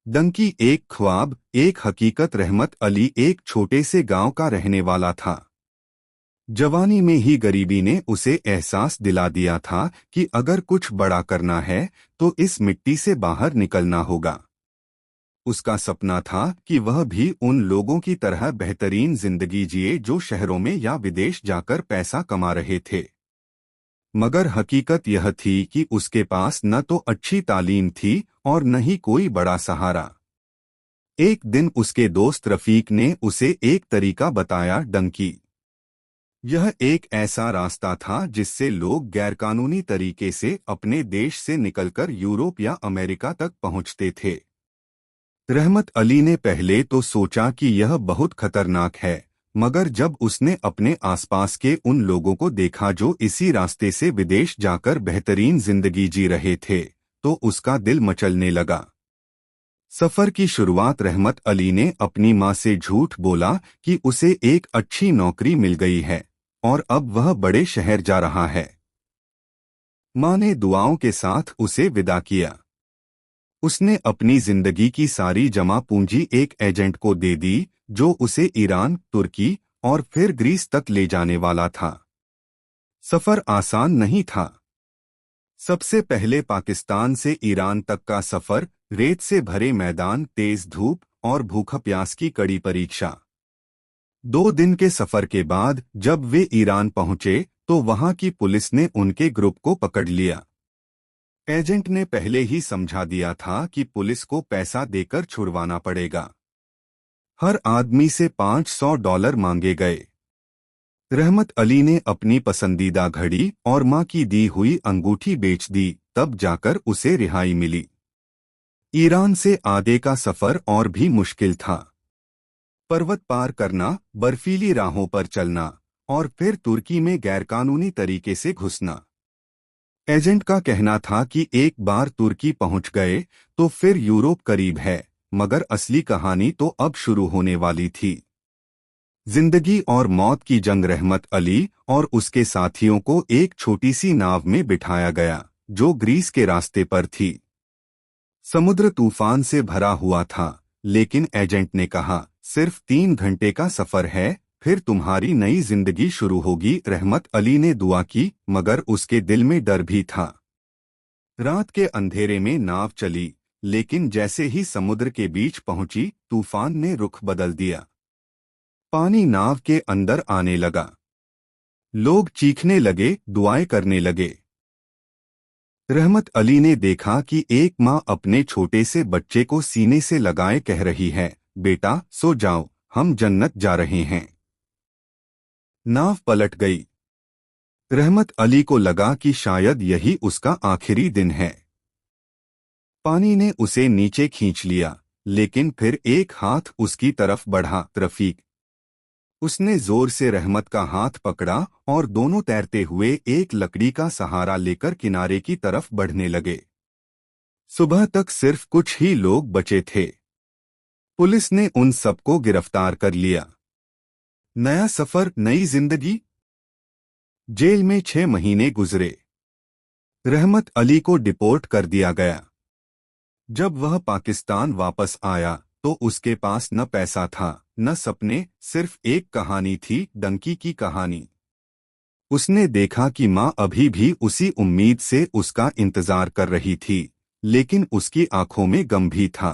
डंकी एक ख्वाब एक हकीकत। रहमत अली एक छोटे से गांव का रहने वाला था। जवानी में ही गरीबी ने उसे एहसास दिला दिया था कि अगर कुछ बड़ा करना है तो इस मिट्टी से बाहर निकलना होगा। उसका सपना था कि वह भी उन लोगों की तरह बेहतरीन जिंदगी जिए जो शहरों में या विदेश जाकर पैसा कमा रहे थे। मगर हकीकत यह थी कि उसके पास न तो अच्छी तालीम थी और न ही कोई बड़ा सहारा। एक दिन उसके दोस्त रफीक ने उसे एक तरीका बताया। डंकी यह एक ऐसा रास्ता था जिससे लोग गैरकानूनी तरीके से अपने देश से निकलकर यूरोप या अमेरिका तक पहुंचते थे। रहमत अली ने पहले तो सोचा कि यह बहुत खतरनाक है, मगर जब उसने अपने आसपास के उन लोगों को देखा जो इसी रास्ते से विदेश जाकर बेहतरीन जिंदगी जी रहे थे, तो उसका दिल मचलने लगा। सफर की शुरुआत रहमत अली ने अपनी मां से झूठ बोला कि उसे एक अच्छी नौकरी मिल गई है और अब वह बड़े शहर जा रहा है। मां ने दुआओं के साथ उसे विदा किया। उसने अपनी जिंदगी की सारी जमा पूंजी एक एजेंट को दे दी जो उसे ईरान, तुर्की और फिर ग्रीस तक ले जाने वाला था। सफर आसान नहीं था। सबसे पहले पाकिस्तान से ईरान तक का सफर, रेत से भरे मैदान, तेज धूप और भूख प्यास की कड़ी परीक्षा। 2 दिन के सफर के बाद जब वे ईरान पहुंचे तो वहां की पुलिस ने उनके ग्रुप को पकड़ लिया। एजेंट ने पहले ही समझा दिया था कि पुलिस को पैसा देकर छुड़वाना पड़ेगा। हर आदमी से $500 मांगे गए। रहमत अली ने अपनी पसंदीदा घड़ी और मां की दी हुई अंगूठी बेच दी, तब जाकर उसे रिहाई मिली। ईरान से आगे का सफर और भी मुश्किल था। पर्वत पार करना, बर्फीली राहों पर चलना और फिर तुर्की में गैरकानूनी तरीके से घुसना। एजेंट का कहना था कि एक बार तुर्की पहुंच गए तो फिर यूरोप करीब है, मगर असली कहानी तो अब शुरू होने वाली थी। जिंदगी और मौत की जंग। रहमत अली और उसके साथियों को एक छोटी सी नाव में बिठाया गया जो ग्रीस के रास्ते पर थी। समुद्र तूफान से भरा हुआ था, लेकिन एजेंट ने कहा, सिर्फ 3 घंटे का सफर है, फिर तुम्हारी नई जिंदगी शुरू होगी। रहमत अली ने दुआ की, मगर उसके दिल में डर भी था। रात के अंधेरे में नाव चली, लेकिन जैसे ही समुद्र के बीच पहुंची, तूफान ने रुख बदल दिया। पानी नाव के अंदर आने लगा। लोग चीखने लगे, दुआएं करने लगे। रहमत अली ने देखा कि एक मां अपने छोटे से बच्चे को सीने से लगाए कह रही है, बेटा सो जाओ, हम जन्नत जा रहे हैं। नाव पलट गई। रहमत अली को लगा कि शायद यही उसका आखिरी दिन है। पानी ने उसे नीचे खींच लिया, लेकिन फिर एक हाथ उसकी तरफ बढ़ा। रफीक। उसने जोर से रहमत का हाथ पकड़ा और दोनों तैरते हुए एक लकड़ी का सहारा लेकर किनारे की तरफ बढ़ने लगे। सुबह तक सिर्फ कुछ ही लोग बचे थे। पुलिस ने उन सबको गिरफ्तार कर लिया। नया सफर, नई जिंदगी। जेल में 6 महीने गुजरे। रहमत अली को डिपोर्ट कर दिया गया। जब वह पाकिस्तान वापस आया तो उसके पास न पैसा था न सपने, सिर्फ एक कहानी थी, डंकी की कहानी। उसने देखा कि मां अभी भी उसी उम्मीद से उसका इंतजार कर रही थी, लेकिन उसकी आंखों में गम भी था।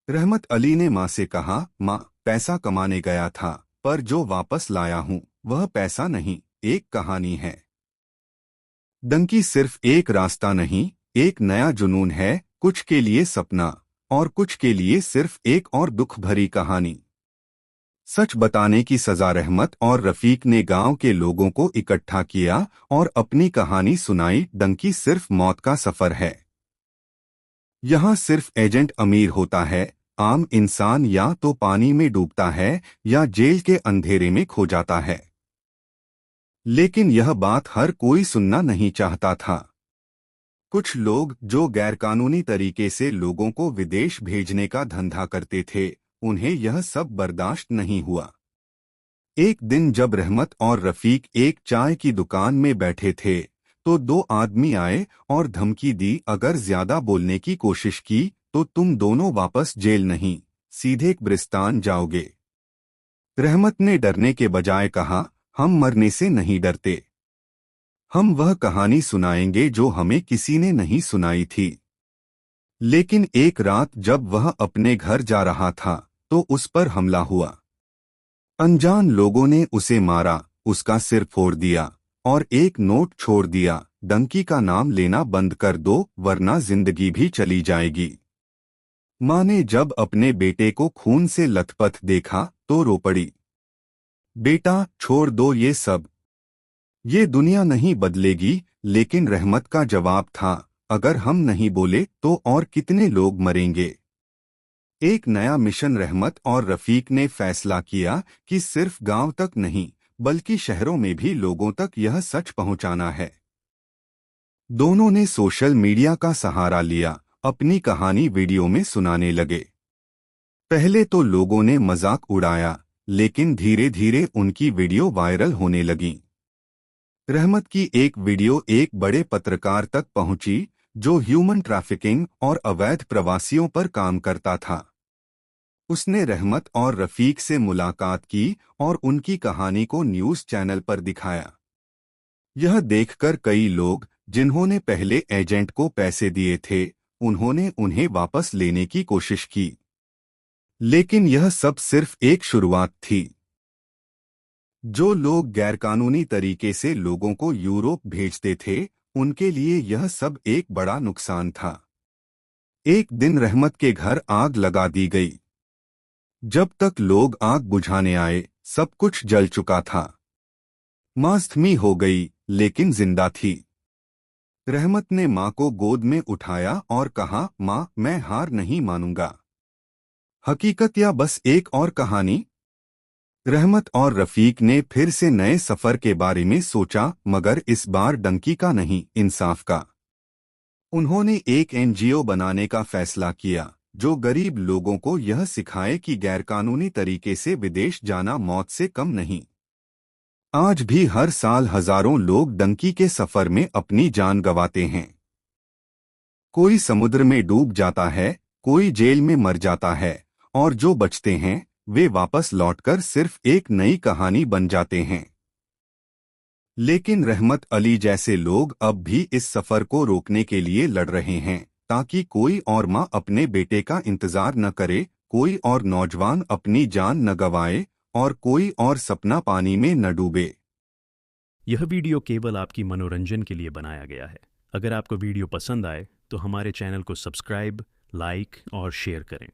रहमत अली ने मां से कहा, मां, पैसा कमाने गया था, पर जो वापस लाया हूं वह पैसा नहीं, एक कहानी है। डंकी सिर्फ एक रास्ता नहीं, एक नया जुनून है, कुछ के लिए सपना और कुछ के लिए सिर्फ एक और दुख भरी कहानी। सच बताने की सजा। रहमत और रफीक ने गांव के लोगों को इकट्ठा किया और अपनी कहानी सुनाई। डंकी सिर्फ मौत का सफर है। यहाँ सिर्फ एजेंट अमीर होता है, आम इंसान या तो पानी में डूबता है या जेल के अंधेरे में खो जाता है। लेकिन यह बात हर कोई सुनना नहीं चाहता था। कुछ लोग जो गैरकानूनी तरीके से लोगों को विदेश भेजने का धंधा करते थे, उन्हें यह सब बर्दाश्त नहीं हुआ। एक दिन जब रहमत और रफीक एक चाय की दुकान में बैठे थे तो 2 आदमी आए और धमकी दी, अगर ज्यादा बोलने की कोशिश की तो तुम दोनों वापस जेल नहीं, सीधे कब्रिस्तान जाओगे। रहमत ने डरने के बजाय कहा, हम मरने से नहीं डरते। हम वह कहानी सुनाएंगे जो हमें किसी ने नहीं सुनाई थी। लेकिन एक रात जब वह अपने घर जा रहा था तो उस पर हमला हुआ। अनजान लोगों ने उसे मारा, उसका सिर फोड़ दिया और एक नोट छोड़ दिया, डंकी का नाम लेना बंद कर दो वरना जिंदगी भी चली जाएगी। माँ ने जब अपने बेटे को खून से लथपथ देखा तो रो पड़ी। बेटा छोड़ दो ये सब, ये दुनिया नहीं बदलेगी। लेकिन रहमत का जवाब था, अगर हम नहीं बोले तो और कितने लोग मरेंगे। एक नया मिशन रहमत और रफीक ने फैसला किया कि सिर्फ गांव तक नहीं बल्कि शहरों में भी लोगों तक यह सच पहुंचाना है। दोनों ने सोशल मीडिया का सहारा लिया, अपनी कहानी वीडियो में सुनाने लगे। पहले तो लोगों ने मजाक उड़ाया, लेकिन धीरे धीरे उनकी वीडियो वायरल होने लगी। रहमत की एक वीडियो एक बड़े पत्रकार तक पहुंची जो ह्यूमन ट्रैफिकिंग और अवैध प्रवासियों पर काम करता था। उसने रहमत और रफीक से मुलाकात की और उनकी कहानी को न्यूज़ चैनल पर दिखाया। यह देखकर कई लोग, जिन्होंने पहले एजेंट को पैसे दिए थे, उन्होंने उन्हें वापस लेने की कोशिश की। लेकिन यह सब सिर्फ एक शुरुआत थी। जो लोग गैरकानूनी तरीके से लोगों को यूरोप भेजते थे, उनके लिए यह सब एक बड़ा नुकसान था। एक दिन रहमत के घर आग लगा दी गई। जब तक लोग आग बुझाने आए, सब कुछ जल चुका था। माँ जख्मी हो गई, लेकिन जिंदा थी। रहमत ने माँ को गोद में उठाया और कहा, माँ मैं हार नहीं मानूंगा। हकीकत या बस एक और कहानी। रहमत और रफीक ने फिर से नए सफर के बारे में सोचा, मगर इस बार डंकी का नहीं, इंसाफ का। उन्होंने एक एनजीओ बनाने का फैसला किया जो गरीब लोगों को यह सिखाए कि गैरकानूनी तरीके से विदेश जाना मौत से कम नहीं। आज भी हर साल हजारों लोग डंकी के सफर में अपनी जान गंवाते हैं। कोई समुद्र में डूब जाता है, कोई जेल में मर जाता है, और जो बचते हैं वे वापस लौटकर सिर्फ एक नई कहानी बन जाते हैं। लेकिन रहमत अली जैसे लोग अब भी इस सफर को रोकने के लिए लड़ रहे हैं, ताकि कोई और माँ अपने बेटे का इंतजार न करे, कोई और नौजवान अपनी जान न गंवाए और कोई और सपना पानी में न डूबे। यह वीडियो केवल आपकी मनोरंजन के लिए बनाया गया है। अगर आपको वीडियो पसंद आए तो हमारे चैनल को सब्सक्राइब, लाइक और शेयर करें।